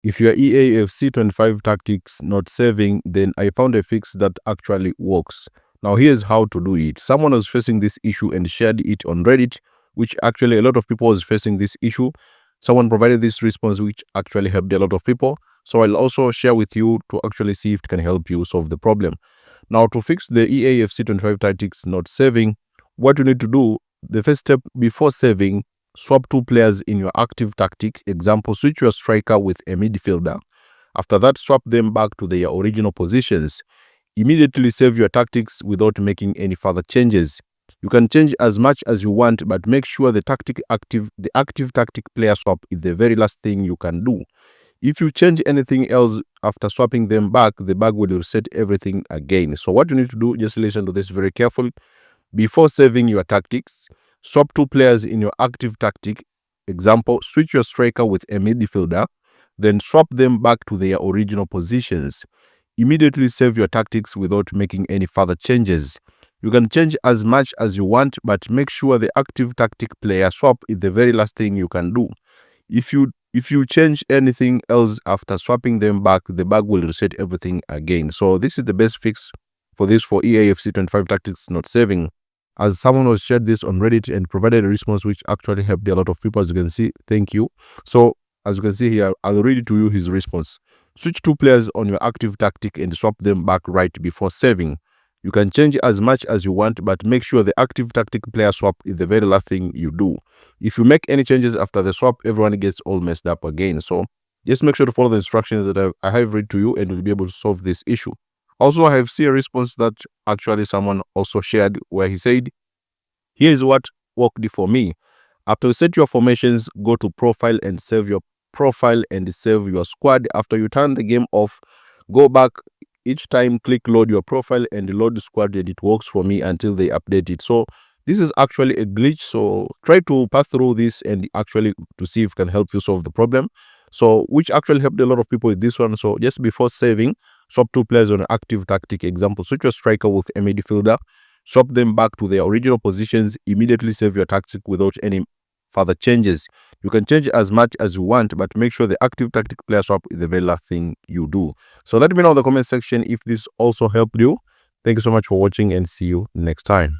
If your EAFC 25 tactics not saving, then I found a fix that actually works. Now here's how to do it. Someone was facing this issue and shared it on Reddit, which actually a lot of people was facing this issue. Someone provided this response which actually helped a lot of people. So I'll also share with you to actually see if it can help you solve the problem. Now to fix the EAFC 25 tactics not saving, what you need to do, the first step before saving, swap two players in your active tactic. Example, switch your striker with a midfielder. After that, swap them back to their original positions. Immediately save your tactics without making any further changes. You can change as much as you want, but make sure the active tactic player swap is the very last thing you can do. If you change anything else after swapping them back, the bug will reset everything again. So what you need to do, just listen to this very carefully. Before saving your tactics, swap two players in your active tactic. Example, switch your striker with a midfielder, then swap them back to their original positions. Immediately save your tactics without making any further changes. You can change as much as you want, but make sure the active tactic player swap is the very last thing you can do. If you change anything else after swapping them back, the bug will reset everything again. So this is the best fix for this for EAFC 25 tactics not saving. As someone was shared this on Reddit and provided a response which actually helped a lot of people, as you can see. Thank you. So as you can see here, I'll read it to you his response. Switch two players on your active tactic and swap them back right before saving. You can change as much as you want, but make sure the active tactic player swap is the very last thing you do. If you make any changes after the swap, everyone gets all messed up again. So just make sure to follow the instructions that I have read to you, and you'll be able to solve this issue. Also, I have seen a response that actually someone also shared where he said, here is what worked for me. After you set your formations, go to profile and save your profile and save your squad. After you turn the game off, go back. Each time click load your profile and load the squad, and it works for me until they update it. So this is actually a glitch. So try to pass through this and actually to see if it can help you solve the problem. So which actually helped a lot of people with this one. So just before saving, swap two players on an active tactic. Example, switch your striker with a midfielder, swap them back to their original positions. Immediately save your tactic without any further changes. You can change as much as you want, but make sure the active tactic player swap is the very last thing you do. So let me know in the comment section if this also helped you. Thank you so much for watching, and see you next time.